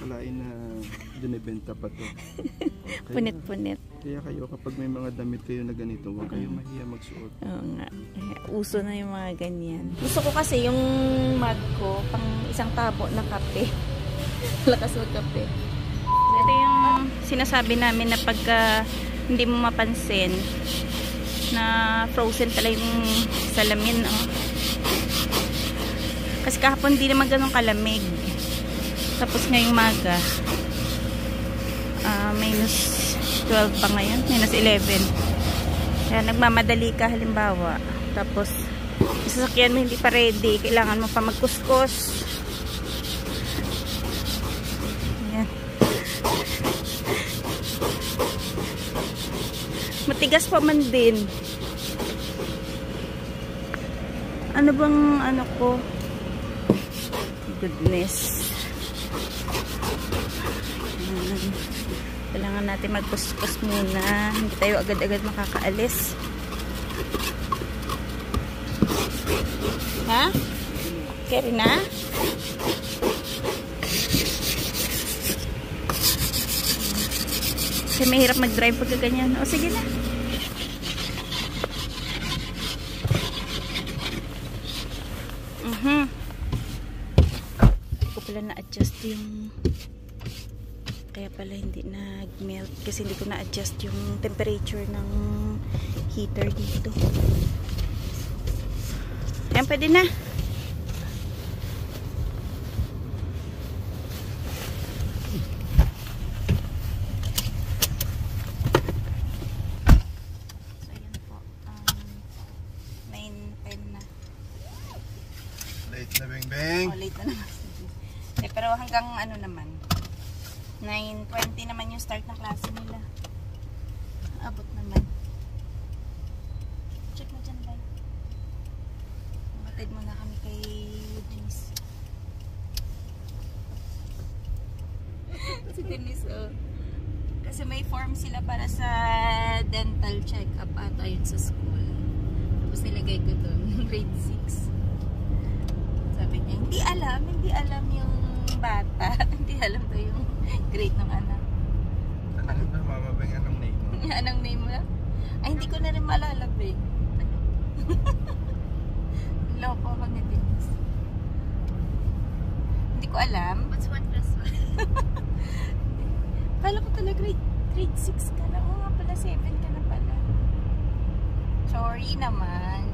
akalain na binibenta pa to. Punit-punit. Kaya kayo kapag may mga damit kayo na ganito, huwag kayo mahiya magsuot. Oo nga. Uso na yung mga ganyan. Gusto ko kasi yung mug ko, pang isang tabo na kape. Lakas magkape. Ito yung sinasabi namin na pagka hindi mo mapansin na frozen pala yung salamin. Oh. Kasi kahapon hindi naman ganun kalamig. Tapos ngayong maga, minus 12 pa ngayon, minus 11. Kaya nagmamadali ka halimbawa. Tapos, sasakyan mo hindi pa ready. Kailangan mo pa magkuskus. Ayan. Matigas pa man din. Ano bang ano ko? Goodness. Kailangan natin magkuskus muna. Hindi tayo agad-agad makakaalis. Ha? Carry na? Kasi mahirap mag-drive pagka ganyan. O sige na. Hindi ko pala na-adjust yung... Kaya pala hindi nag-melt kasi hindi ko na-adjust yung temperature ng heater dito. Ayan, pwede na. So, ayan po. 9:10 na. Late na, Beng Beng. Oh, late na naman. Pero hanggang ano naman. 9:20 naman yung start ng klase nila. Abot naman. Check mo dyan, guys. Matid muna kami kay Denise. Si Denise, oh. Kasi may form sila para sa dental check-up ata yun sa school. Tapos nilagay ko doon, grade 6. Sabi niya, hindi alam yung bata. Hindi alam daw yung grade ng anak. Ano ba, Mama Beng? Anong name mo? Anong name mo? Ay, hindi ko na rin maalala, Beng. Loko ako ni Denise. Hindi ko alam. What's 1 plus 1? Kala ko talaga grade 6 ka na. Oo nga pala, 7 ka na pala. Sorry naman.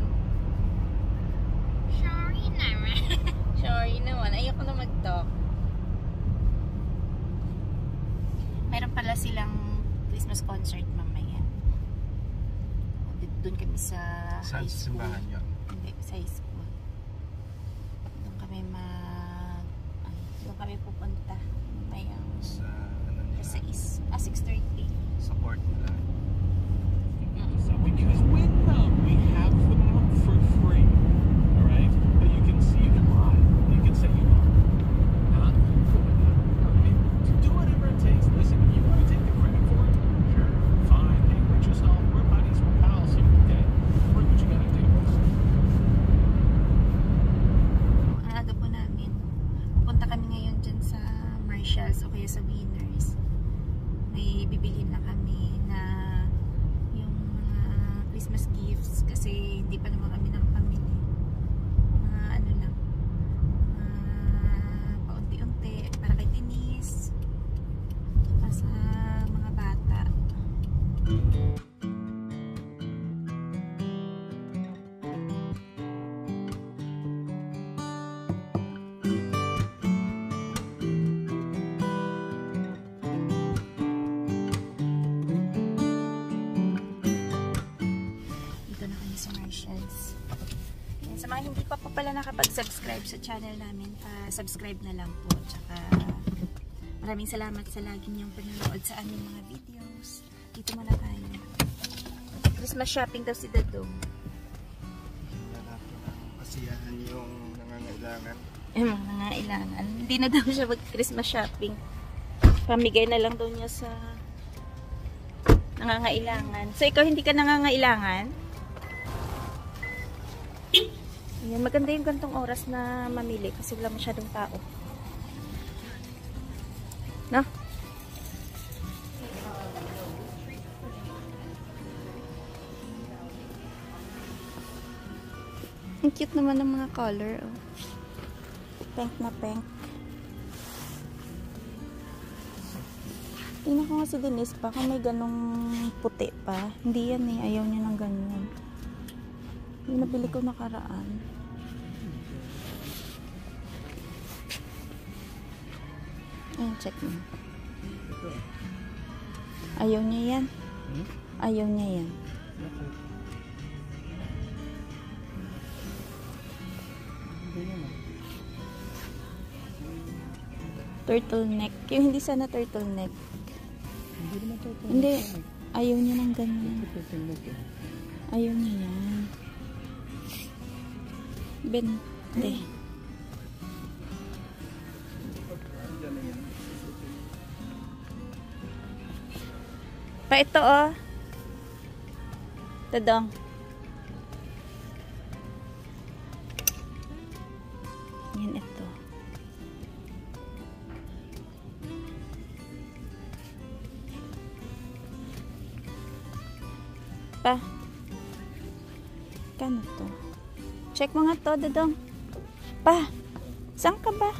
Sorry naman. Ayoko na mag-talk. Meron pala silang Christmas concert mamaya. Doon kami sa high school. Simbahan yun? Hindi, sa high school. Doon kami pupunta. Mamaya Sa ano nila? sa 6:30. Support nila. Because with them, we have them for free. Alright? But you can lie. You can say you are. Not cool with that. Alright? Do whatever it takes. Listen, if you want to take the credit for it, sure, fine. Hey, we're just all, we're buddies, we're pals here, okay? What you gotta do? Ang aga po namin. Pupunta kami ngayon dyan sa Marshalls o kaya sa Winners. May bibilhin na kami na yung mga Christmas gifts kasi hindi pa naman kami nakapamili. Mga ano lang, paunti-unti para kay Denise, para sa mga bata. Sa Marshalls. Sa mga hindi pa po pala nakapag-subscribe sa channel namin, pa-subscribe na lang po. Tsaka maraming salamat sa lagi niyong panonood sa aming mga videos. Dito muna tayo. Christmas shopping daw si Dadong. Lalaki ng kasiyahan yung nangangailangan. Mga nangangailangan. Hindi na daw siya mag-Christmas shopping. Pamigay na lang daw niya sa nangangailangan. So ikaw hindi ka nangangailangan? Ayan, maganda yung gantong oras na mamili kasi wala masyadong tao. No? Ang cute naman ng mga color. Oh. Pink na pink. Tingnan ko nga si Denise pa kung may ganong puti pa. Hindi yan eh. Ayaw niya ng ganyan. Yung nabili ko nakaraan. Ayan, check mo. Ayaw niya yan. Ayaw niya yan. Turtleneck. Yung hindi sana turtleneck. Hindi. Ayaw niya ng ganyan. Ayaw niya yan. Bente. Pa ito oh. Tadong. Yan ito. Pa. Kano to? Check mo nga to, Dadong. Pa. Saan ka ba?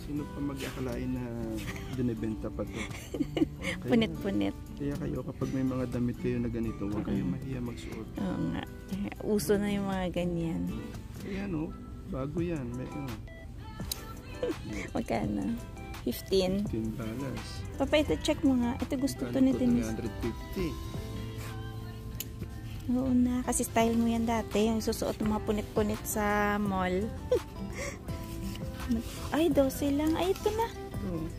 Sino pa mag-akalain na binibenta pa to? Punit-punit. Kaya kayo kapag may mga damit kayo na ganito, huwag kayo mahiya magsuot. Oo nga. Uso na yung mga ganyan. Ayan o, bago yan. May, Magkano? 15. $15. Papa, ito check mo nga. Ito gusto to ni Denise. 350. Oo na. Kasi style mo yan dati. Yung susuot ng mga punit-punit sa mall. Ay, 12 lang. Ay, ito na.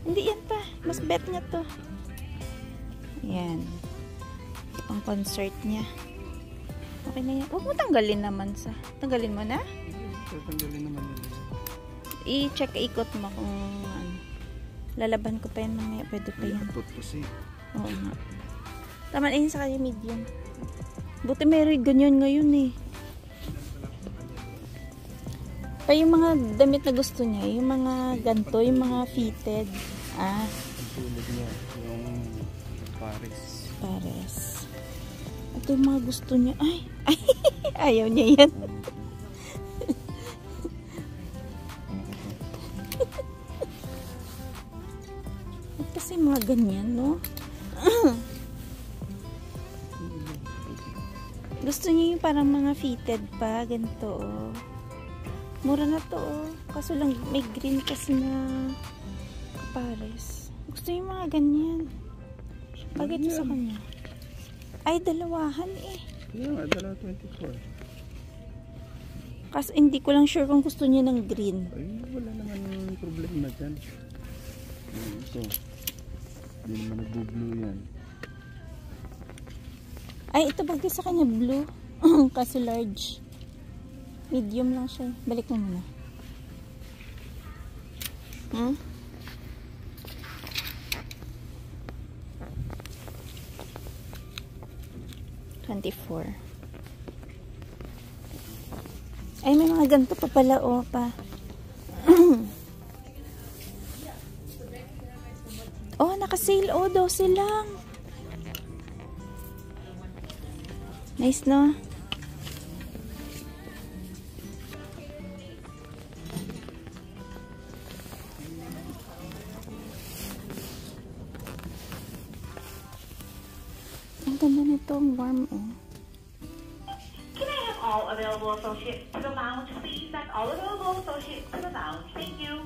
Hindi yan pa. Mas bet nga to. Yan. Pang concert niya. Okay na yan. Huwag mo tanggalin naman sa. Tanggalin mo na? Tanggalin naman yun. I-check, ikot mo kung ano. Lalaban ko pa yan mamaya. Pwede pa yan. Ipot kasi. Oo nga. Tama na yun sa kanya medium. Buti meron ganyan ngayon eh. Pa yung mga damit na gusto niya, yung mga ganto, yung mga fitted. Ah. Ang tulad niya, yung Paris. Pares. At yung mga gusto niya, ay, ayaw niya yan. At kasi mga ganyan, no? Gusto niya yung parang mga fitted pa, ganito, oh. Mura na to, oh. Kaso lang may green kasi na Pares. Gusto yung mga ganyan. Bagay ito sa kanya. Ay, dalawahan eh. Yeah, dala 24. Kaso hindi ko lang sure kung gusto niya ng green. Ay, wala naman problema dyan. Ito. Hindi naman nagbo-blue yan. Ay, ito bagay sa kanya blue. Kaso large. Medium lang siya. Balik mo muna. Hmm? $24. Ay, may mga ganito pa pala, oh, pa. Oh, naka-sale, oh, 12 lang. Nice, no? Ang ganda nito, ang warm, oh. Can I have all available associates to the lounge, please? That's all available associates to the lounge. Thank you.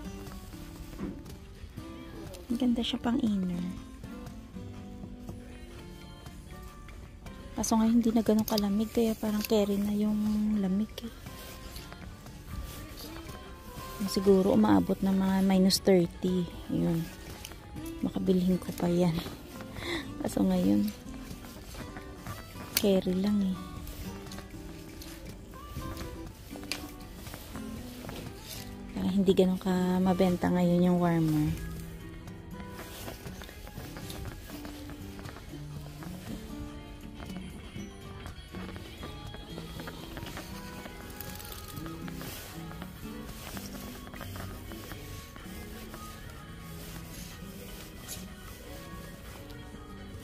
Ang ganda siya pang inner. Kaso nga hindi na ganun kalamig, kaya parang carry na yung lamig, eh. Siguro umaabot na mga -30. Yun. Makabilhin ko pa yan. Kaso ngayon, carry lang, eh. Hindi ganun ka mabenta ngayon yung warmer.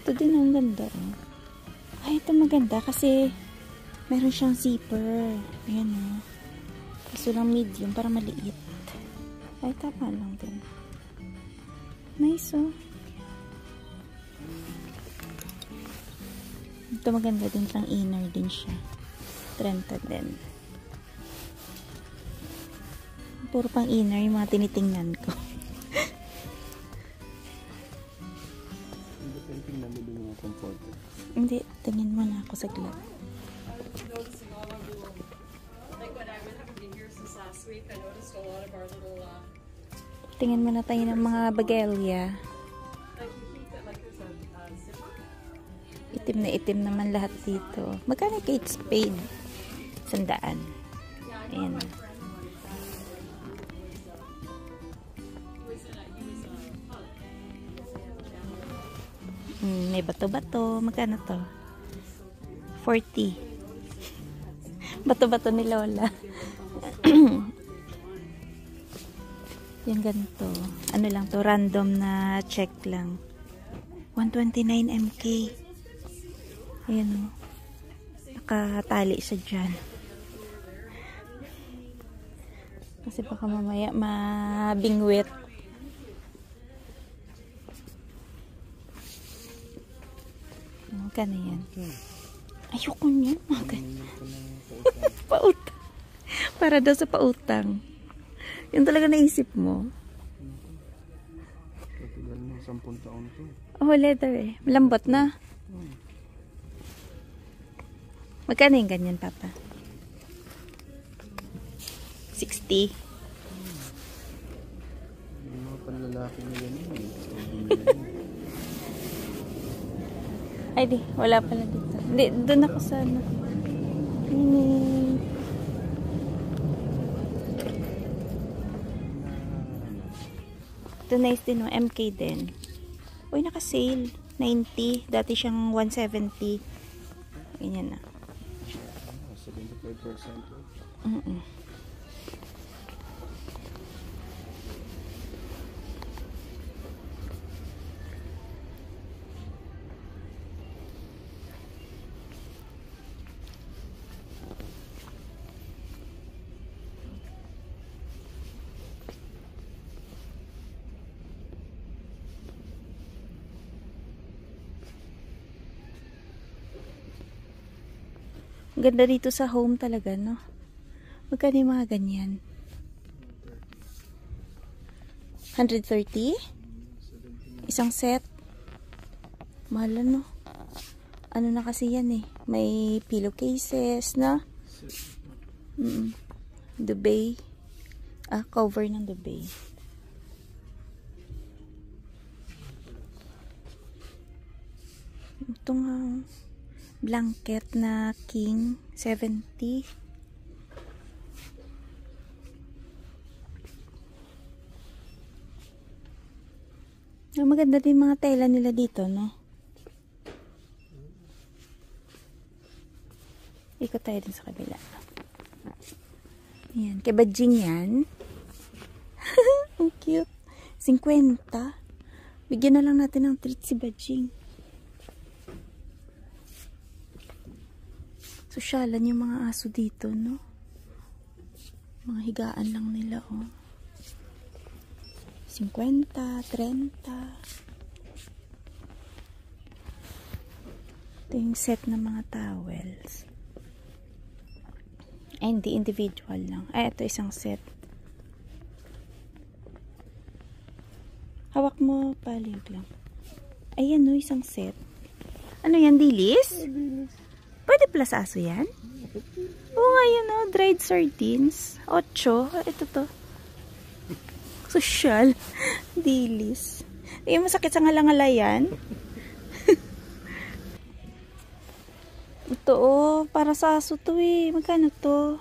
Ito din ang ganda. Oh. Ay, ito maganda kasi meron siyang zipper. Ayan o. Gusto lang medium para maliit. Ay, tama lang din. Nice oh. Ito maganda din, pang inner din siya. Trenta din. Puro pang inner yung mga tinitingnan ko. Hindi pa yung nabili yung mga comforter. Hindi, tingin mo na ako saglit. Noticing all of the like when I haven't been here since last week, I noticed a lot of our little Tingin mo na tayo ng mga bagelya. like you keep it like there's a zipper. Itim na itim naman lahat dito. Magkano Kate Spade? 100. Ayan. May bato-bato. Magkano to? 40. Bato-bato ni Lola. Yung ganito. Ano lang to? Random na check lang. 129 MK. Ayan o. Nakatali siya dyan. Kasi baka mamaya mabingwit. Magkano yan? Ayoko niyan. Pautang. Para daw sa pautang. Yun talaga naisip mo. Matagal na, 10 taon to. Oh, leather eh. Malambot na. Magkano yung ganyan, Papa? 60. Yung mga panlalaki na yan eh. So, bumili yan. Ay di, wala pala dito. Hindi, doon ako sa ano. Ito nice din, no? MK din. Uy, naka-sale. 90. Dati siyang 170. Ganyan na. 75%. Ang ganda dito sa home talaga, no? Magkano yung mga ganyan? 130? Isang set? Mahal no? Ano na kasi yan eh? May pillowcases na? Duvet. Cover ng duvet. Ito nga blanket na king 70. Maganda din mga tela nila dito, no? Ikot tayo din sa kabila. Yan, kay Bajing yan. Ang cute. 50. Bigyan na lang natin ng treat si Bajing. Sosyalan yung mga aso dito, no? Mga higaan lang nila, oh. 50, 30. Ito yung set ng mga towels. Ay, hindi individual lang. Ay, ito isang set. Hawak mo, palig lang. Ayan, no, isang set. Ano yan, dilis? Pwede pala sa aso yan? Oo nga yan, no? Dried sardines. 8. Ito to. Social. Dilis. Hindi masakit sa ngalangala yan. Ito, oh. Para sa aso to, eh. Magkano to?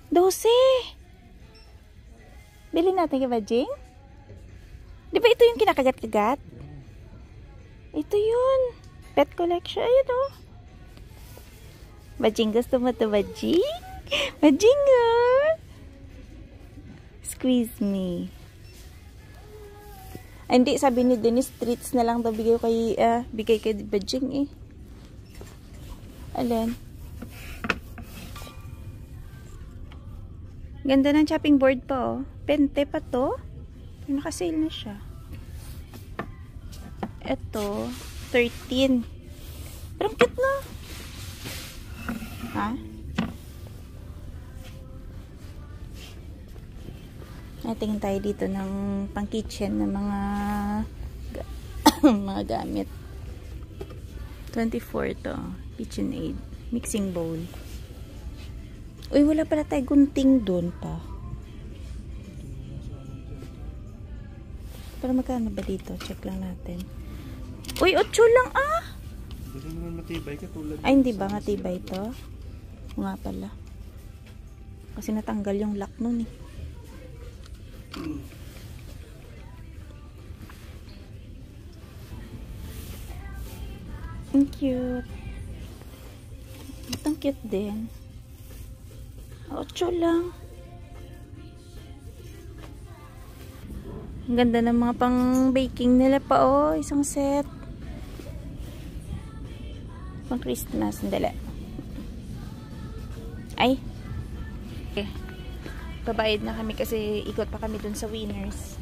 12. Bili natin kay Bajing? Di ba ito yung kinakagat-kagat? Ito yun. Pet collection. Ayun, oh. Bajing, gusto mo to, Bajing? Bajing, oh. Squeeze me. Ay, hindi, sabi ni Dennis, treats na lang daw bigay kay Bajing eh. Alin? Ganda ng chopping board pa oh. 20 pa to. Naka-sale na siya. Ito, 13. Pero cute na. Ha? Natingin tayo dito ng pang-kitchen na mga mga gamit. 24 to. KitchenAid. Mixing bowl. Uy, wala pala tayo gunting doon pa. Pero magkano ba dito? Check lang natin. Uy, 8 lang ah! Hindi naman matibay katulad. Ay, hindi ba matibay to? Nga pala. Kasi natanggal yung lock nun eh. Ang cute. Ang cute din. 8 lang. Ang ganda ng mga pang baking nila pa oh. Isang set. Pang Christmas. Sandali. Ay. Okay. Babayad na kami kasi ikot pa kami dun sa Winners.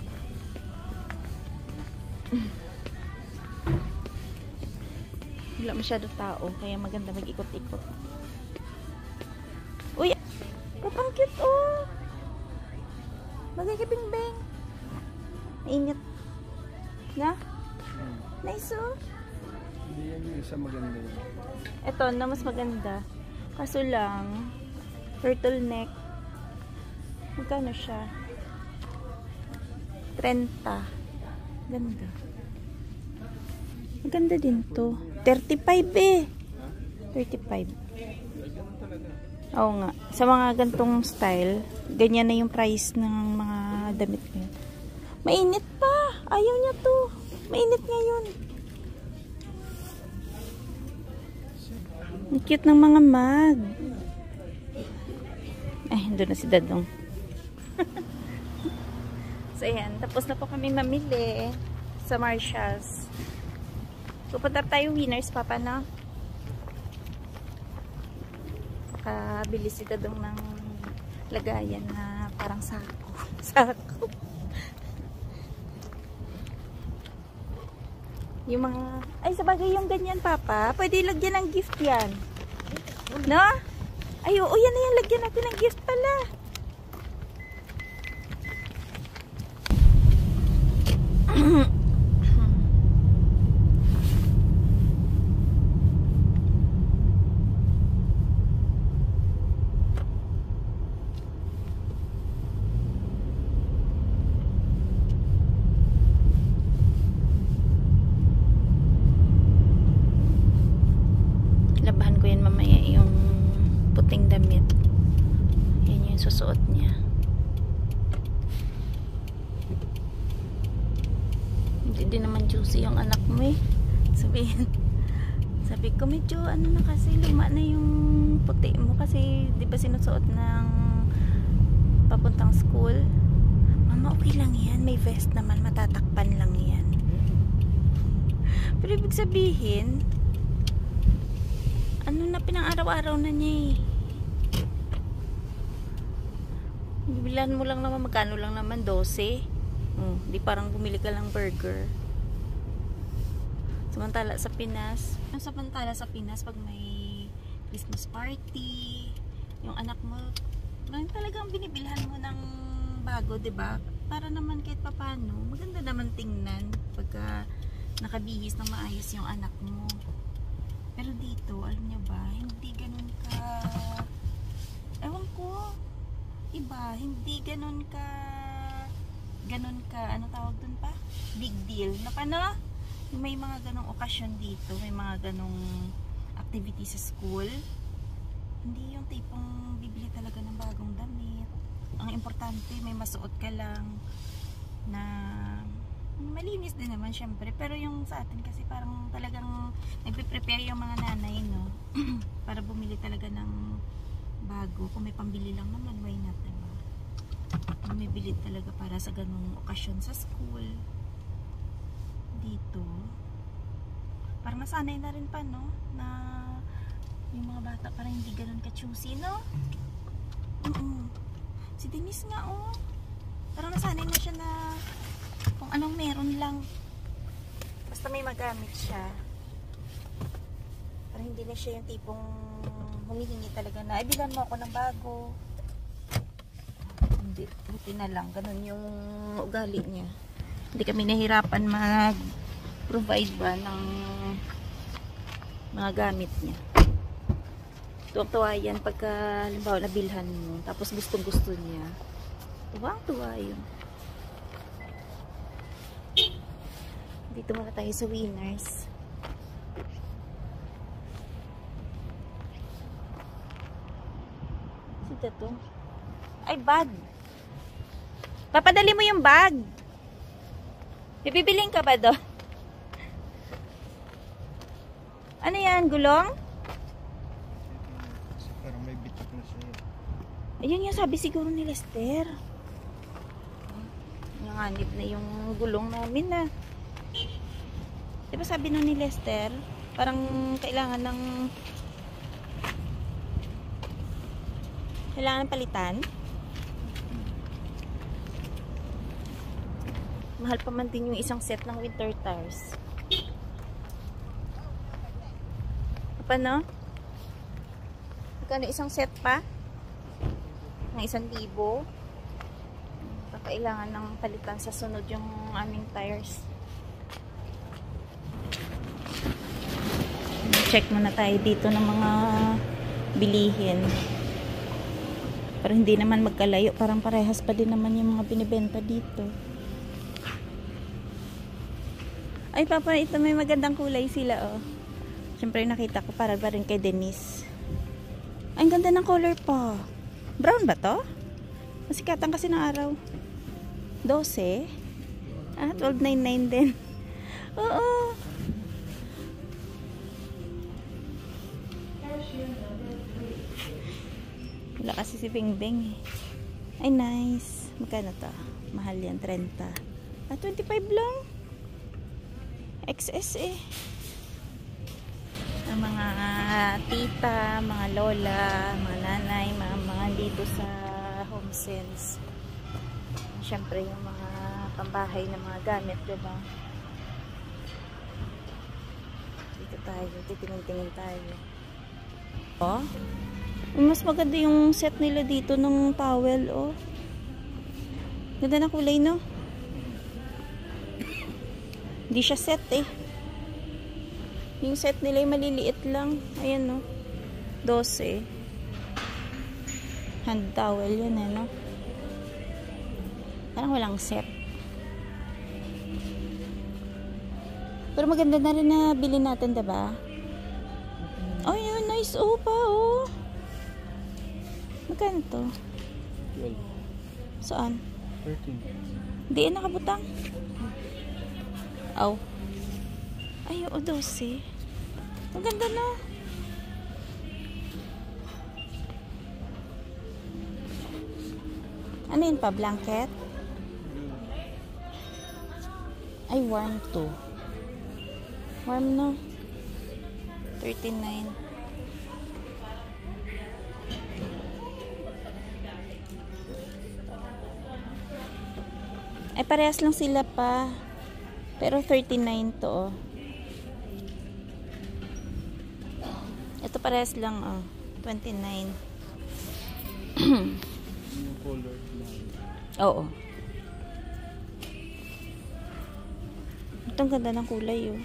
Wala masyado tao. Kaya maganda mag-ikot-ikot. Uy! Kapang cute oh! Bagay ka bing-bing. Mainit. Na? Nice oh. Hindi yan yung isa maganda yun. Ito na mas maganda. Kaso lang, turtleneck. Magkano siya? 30. Ganda. Maganda din to. 35 eh. 35. Oo nga. Sa mga gantong style, ganyan na yung price ng mga damit niya. Mainit pa. Ayaw niya to. Mainit ngayon. Ang cute ng mga mug. Ay, doon na si Dadong. So, ayan. Tapos na po kami mamili sa Marshalls. So, punta tayo Winners, Papa, na. Nakabili si Dadong ng lagayan na parang sako. Sako. Yung mga... Ay, sabagay yung ganyan, Papa. Pwede lagyan ng gift yan. No? Ay, oo, yan na yan. Lagyan natin ng gift pala. Labahan ko yan mamaya yung puting damit. Yan yung susuot niya. Hindi naman juicy yung anak mo eh. Sabi ko medyo ano na kasi luma na yung puti mo kasi di ba sinusuot ng papuntang school. Mama, okay lang yan. May vest naman. Matatakpan lang yan. Pero ibig sabihin ano na pinang-araw-araw na niya eh. Bibilan mo lang naman, magkano lang naman, 12. Di parang bumili ka lang burger. Samantala sa Pinas, pag may Christmas party, yung anak mo, talagang binibilhan mo ng bago, 'di ba? Para naman kahit papano, maganda naman tingnan pagka nakabihis ng maayos yung anak mo. Pero dito, alam niyo ba, hindi ganun ka, ewan ko, iba, hindi ganun ka, ano tawag dun pa? Big deal. Na paano? May mga ganong okasyon dito, may mga ganong activity sa school. Hindi yung tipong bibili talaga ng bagong damit. Ang importante, may masuot ka lang na malinis din naman syempre, pero yung sa atin kasi parang talagang nagpe-prepare yung mga nanay, no? Para bumili talaga ng bago. Kung may pambili lang naman, why not, diba? Bumibili talaga para sa ganung okasyon sa school. dito. Para masanay na rin pa, no? Na yung mga bata parang hindi ganun ka-choosy, no? Si Denise nga, oh. Parang nasanay na siya na kung anong meron lang. Basta may magamit siya. Parang hindi na siya yung tipong humihingi talaga na, ay, bilan mo ako ng bago. Hindi, buti na lang. Ganun yung ugali niya. Hindi kami nahirapan mag-provide ba ng mga gamit niya. Tuwang-tuwa yan pagka halimbawa nabilhan mo tapos gustong-gusto niya. Tuwang-tuwa yun. Dito muna tayo sa Winners. Sita to? Ay, bag. Papadali mo yung bag. Bibibiling ka ba doon? Ano yan? Gulong? Parang may bitak na siya. Ayun yung sabi siguro ni Lester. Nanganib na yung gulong namin na. Diba sabi nun ni Lester, parang kailangan ng palitan. Mahal pa man din yung isang set ng winter tires. Apa no? Magkano isang set pa? Ng 1,000. Kailangan ng palitan sa sunod yung aming tires. Check muna tayo dito ng mga bilihin. Pero hindi naman magkalayo. Parang parehas pa din naman yung mga binibenta dito. Ay, Papa, ito may magandang kulay sila, oh. Siyempre nakita ko para ba rin kay Denise. Ay, ang ganda ng color pa. Brown ba to? Masikatan kasi ng araw. 12. 12.99 din. Oo. Wala kasi si Bingbing, eh. Ay, nice. Magkano to? Mahal yan, 30. 25 lang. XS eh. Ang mga tita, mga lola, mga nanay, mga dito sa home sense. Siyempre yung mga pambahay na mga gamit, diba? Dito tayo, titingin-tingin tayo. Oh, mas maganda yung set nila dito ng towel, oh. Ganda na kulay, no? Hindi siya set, eh. Yung set nila ay maliliit lang. Ayan, no? 12. Hand towel yun, eh, no? Parang walang set. Pero maganda na rin na bilhin natin, diba? Oh, yun. Nice, oh, pa, oh. Magkano to? 12. Saan? 13. Hindi, nakabutang. Aw. Ay, oo, 12. Ang ganda na. Ano yun pa? Blanket? Ay, warm to. Warm na. 39. Ay, parehas lang sila pa. Pero 39 to, oh. Ito parehas lang, oh. 29. Yung color na. Oo. Ito ang ganda ng kulay, oh.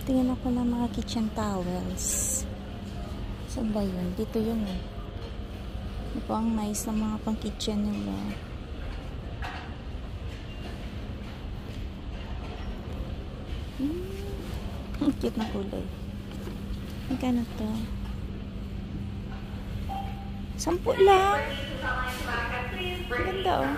Tingnan ako ng mga kitchen towels. Saan ba yun? Dito yun, eh. Ito po ang nice ng mga pang kitchen nila. Ang cute na kulay. Magkano to? 10 lang. Ang ganda, oh.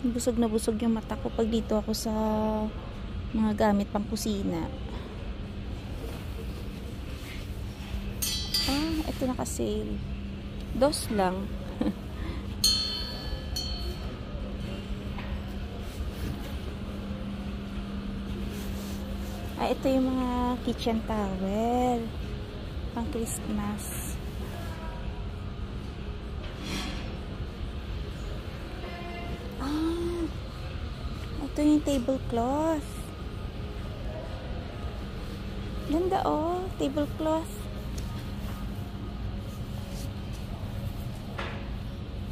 Busog na busog yung mata ko pag dito ako sa Mga gamit pang kusina. Ito naka-sale. $2 lang. Ito yung mga kitchen towel. Pang Christmas. Ito yung tablecloth. Ganda oh, tablecloth.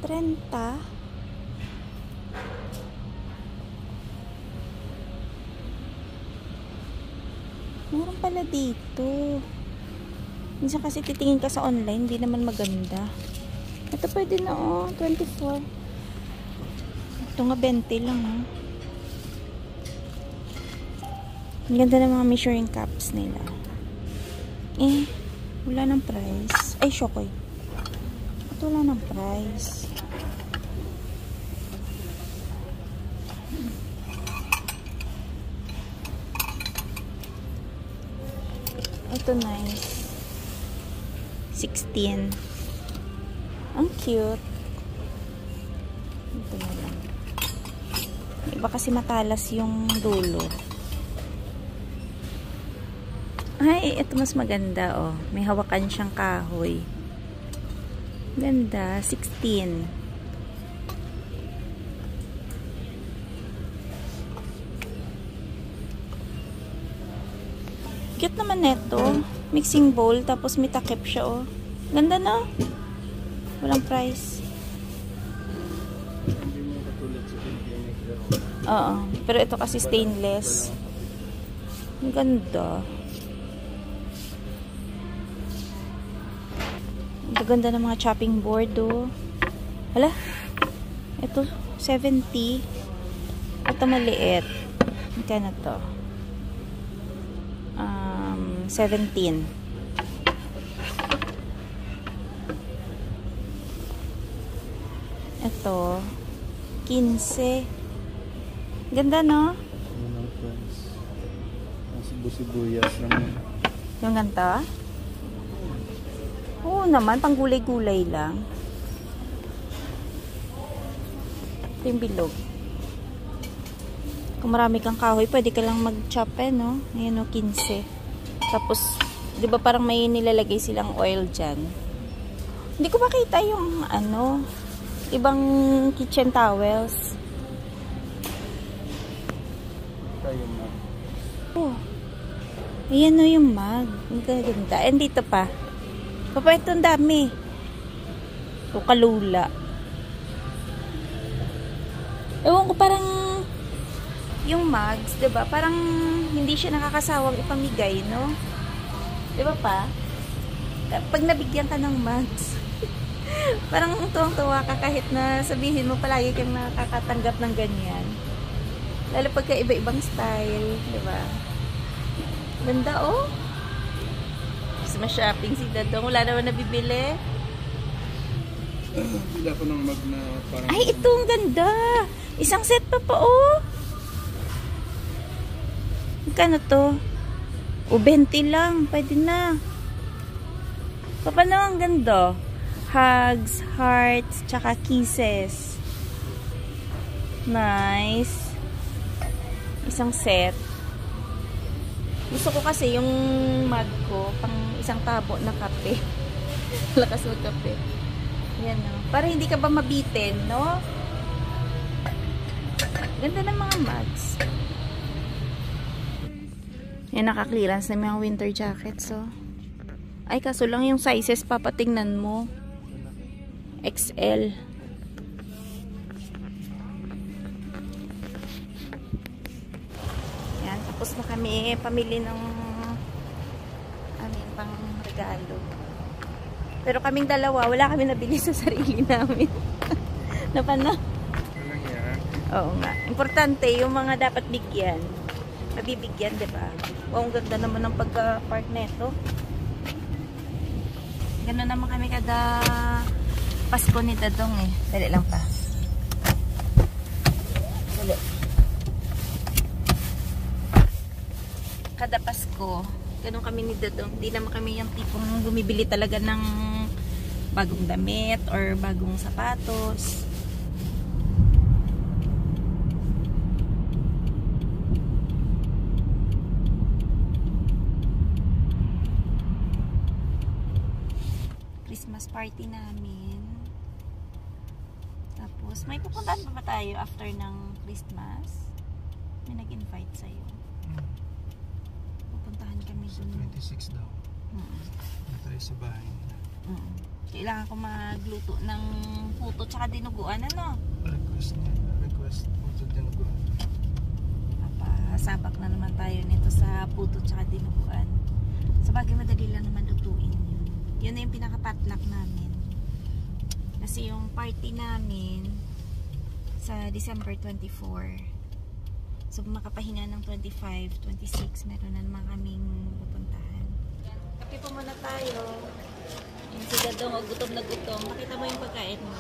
30. Meron pala dito. Minsan kasi titingin ka sa online, hindi naman maganda. Ito pwede na oh, 24. Ito nga 20 lang oh. Ang ganda ng mga measuring cups nila. Wala ng price. Ay, Shokoy. Ito wala ng price. Ito nice. 16. Ang cute. Ito na lang. Iba kasi matalas yung dulo. Ay, ito mas maganda oh. May hawakan siyang kahoy. Ganda, 16. Cute naman neto. Mixing bowl, tapos may takip siya oh. Ganda na. Walang price. Hindi mo katulad sa India. Oo. Pero ito kasi stainless. Ang ganda. Ang ganda ng mga chopping board oh. Hala. Ito 70. Ito maliit. Magkano to? 17. Ito 15. Ganda no? Walang price. Ang sibuyas naman. Yung ganta? Oo naman, pang gulay-gulay lang. Ito yung bilog. Kung marami kang kahoy, pwede ka lang mag-chop no? Ayan o, 15. Tapos, di ba parang may nilalagay silang oil dyan? Hindi ko makita yung ano, ibang kitchen towels. Tayo na. Oh. Ayan o yung mug. Ang ganda. And dito pa. Papa, ito ang dami. O, kalula. Ewan ko, parang yung mugs, diba? Parang hindi siya nakakasawang ipamigay, no? Diba pa? Pag nabigyan ka ng mugs, parang tuwang-tuwa ka kahit na sabihin mo palagi kang nakakatanggap ng ganyan. Lalo pagka iba-ibang style, diba? Ganda, oh! Gusto ma-shopping si Dadong. Wala naman nabibili. Bila ko ng mag na parang... Ay, ito ang ganda! Isang set pa po, oh! Magkano to? O, 20 lang. Pwede na. Paano ang ganda? Hugs, hearts, tsaka kisses. Nice. Isang set. Gusto ko kasi yung mug ko, pang isang tabo na kape. Lakas magkape. Yan o. Para hindi ka ba mabitin, no? Ganda ng mga mugs. Yan, naka-clearance na mga winter jackets, oh. Ay, kaso lang yung sizes, papatingnan mo. XL. Yan, tapos na kami pamili ng aming pang regalo. Pero kaming dalawa, wala kami nabili sa sarili namin. Napana? Walang yan. Oo nga. Importante, yung mga dapat bigyan. Mabibigyan, diba? Wow, ang ganda naman ng pagka-park neto. Gano'n naman kami kada Pasko ni Dadong eh. Dali lang pa. Dali. kada Pasko, ganun kami ni Dodong. Hindi naman kami yung tipong bumibili talaga ng bagong damit or bagong sapatos. Christmas party namin. Tapos, may pupuntahan pa ba tayo after ng Christmas? May nag-invite sa'yo. Pupuntahan kami dun. 26 daw. Na tayo sa bahay nila. Kailangan ko magluto ng puto tsaka dinuguan, ano? Request niya. Request puto dinuguan. Papasabak na naman tayo nito sa puto tsaka dinuguan. Sa bagay, madali lang naman lutuin yun. Yun na yung pinaka-potluck namin. Kasi yung party namin sa December 24. So, makapahinga ng 25, 26, meron na naman kaming pupuntahan. Kape po muna tayo. Yung si Dadong, gutom na gutom. Makita mo yung pagkain mo.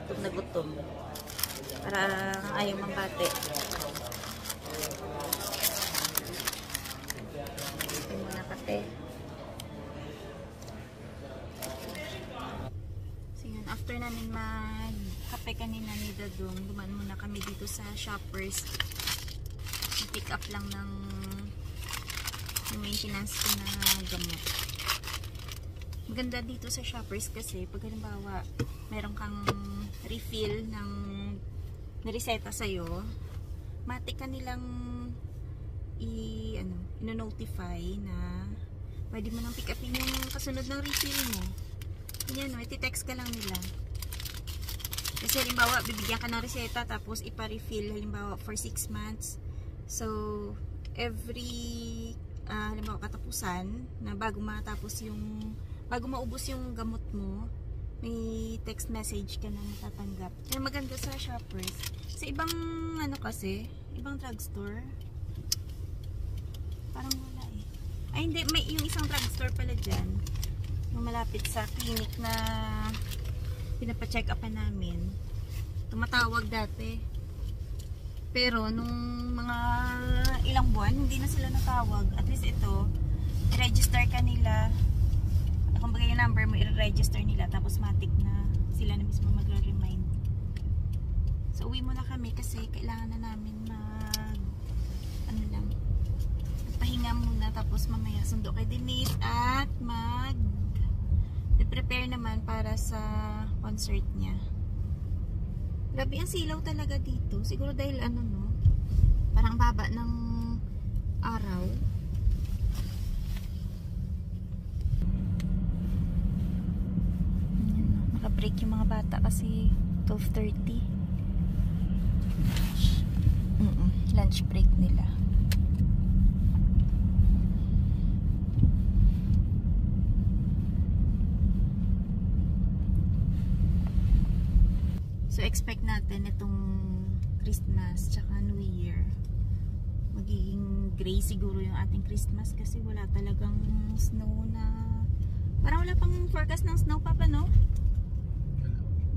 Gutom na gutom. Parang ayaw mambate. Kape muna kape. So yun, after namin magkape kanina ni Dadong, dumaan muna kami dito sa Shoppers. I-pick up lang ng maintenance ko na gamot. Maganda dito sa Shoppers kasi pag halimbawa meron kang refill ng nireseta sa'yo, matik ka nilang i-notify na pwede mo nang pick upin yung kasunod ng refill mo. Yan, iti-text ka lang nila. Kasi halimbawa, bibigyan ka ng reseta tapos ipa-refill halimbawa for 6 months. So, every halimbawa katapusan na bago maubos yung gamot mo, may text message ka na natatanggap. Kaya maganda sa Shoppers. Sa ibang ibang drugstore, parang wala eh. Ay hindi, may yung isang drugstore pala dyan. Yung malapit sa clinic na pinapacheck upan namin. Tumatawag dati. Pero nung mga ilang buwan, hindi na sila natawag. At least ito, i-register ka nila. Kung bagay yung number mo, i-register nila. Tapos matik na sila na mismo magre-remind. So uwi muna kami kasi kailangan na namin pahinga muna. Tapos mamaya sundo kay Denise at prepare naman para sa concert niya. Grabe ang silaw talaga dito. Siguro dahil parang baba ng araw. Naka-break yung mga bata kasi 12:30. Lunch break nila. So expect natin itong Christmas tsaka New Year magiging gray siguro yung ating Christmas kasi wala talagang snow na, parang wala pang forecast ng snow pa no?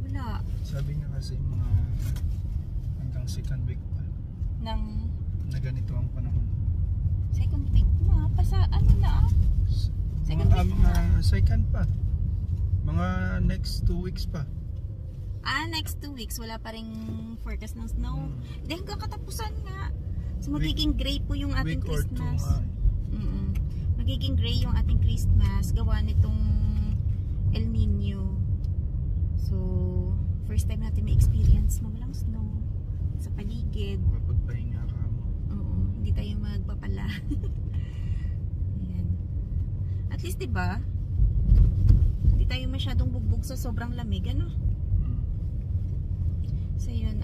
Wala. Sabi nga kasi mga hanggang second week pa na ganito ang panahon. Second week na? Second week na? Second pa. Mga next 2 weeks pa. Next 2 weeks, wala pa ring forecast ng snow. Dahil hanggang katapusan nga. So, magiging gray po yung ating Christmas. Magiging gray yung ating Christmas. Gawa nitong El Nino. So, first time natin may experience na walang snow sa paligid. Mapagpahinga ka mo. Hindi tayo magpapala. Ayan. At least, diba? Hindi tayo masyadong bugbog sa sobrang lamig, So yun,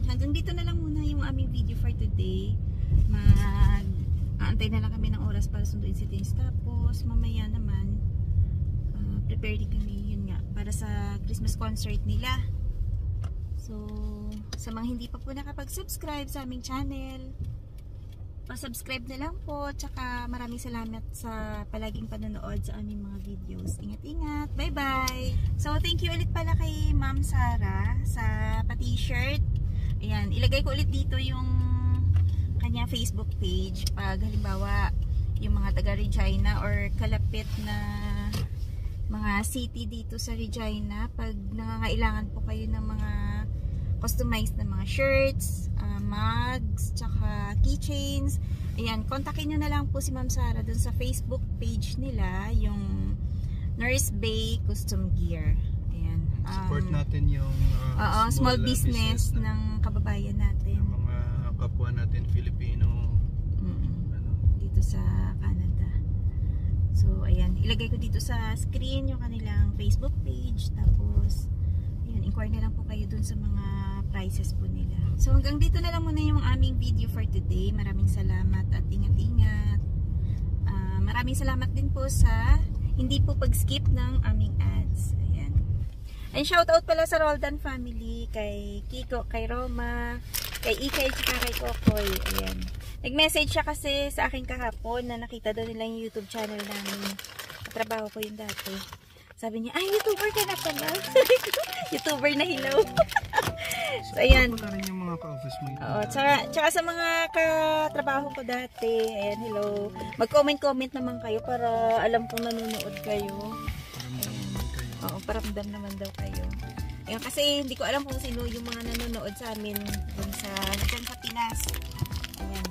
hanggang dito na lang muna yung aming video for today. Aantay na lang kami ng oras para sunduin si Denise. Tapos mamaya naman prepare din kami, yun nga, para sa Christmas concert nila. So sa mga hindi pa po nakapag-subscribe sa aming channel, pa-subscribe na lang po. Tsaka maraming salamat sa palaging panonood sa aming mga videos. Ingat-ingat. Bye-bye! So, thank you ulit pala kay Ma'am Sarah sa pa-t-shirt. Ayan, ilagay ko ulit dito yung kanyang kanyang Facebook page pag halimbawa yung mga taga Regina or kalapit na mga city dito sa Regina, pag nangangailangan po kayo ng mga customized na mga shirts, mugs, tsaka keychains, ayan, kontakin nyo na lang po si Ma'am Sara dun sa Facebook page nila, yung Nurse Bay Custom Gear. Ayan. Support natin yung small business ng kababayan natin. Yung mga kapwa natin Filipino dito sa Canada. So, ayan. Ilagay ko dito sa screen yung kanilang Facebook page. Tapos, ayan, inquire na lang po kayo dun sa mga prices po nila. So, hanggang dito na lang muna yung aming video for today. Maraming salamat at ingat-ingat. Maraming salamat din po sa hindi po pag-skip ng aming ads. Ayan. And shoutout pala sa Roldan family, kay Kiko, kay Roma, kay Ikay, at kay Kokoy. Ayan. Nag-message siya kasi sa akin kahapon na nakita daw nila yung YouTube channel namin. Trabaho ko yun dati. Sabi niya, ay, YouTuber ka na pala. YouTuber na hilaw. So, ayan. Wala rin yung mga ka-office mo. Oo, tsaka sa mga katrabaho ko dati. Ayan, hello. Mag-comment-comment naman kayo para alam kong nanonood kayo. Oo, paramdam naman daw kayo. Ayan, kasi hindi ko alam kung sino yung mga nanonood sa amin dyan sa Pinas. Ayan.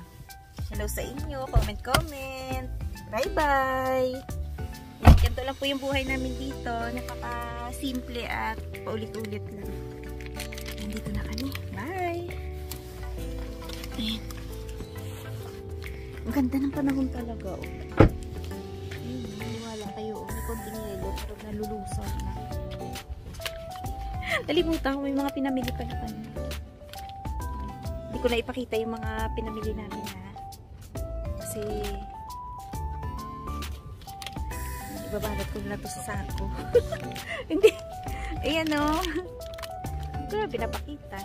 Hello sa inyo. Comment. Bye-bye. Ganito lang po yung buhay namin dito. Napaka-simple at paulit-ulit lang. Nandito na kami. Bye! Ayan. Ang ganda ng panahon talaga. Oh. Wala kayo. May konting yelo pero nalulusaw na. Nalimutan ko. May mga pinamili pala kami. Hindi ko na ipakita yung mga pinamili namin ha. Kasi ibabalot ko na to sa sako. Hindi. Ayan o. Hindi ko na pinapakita.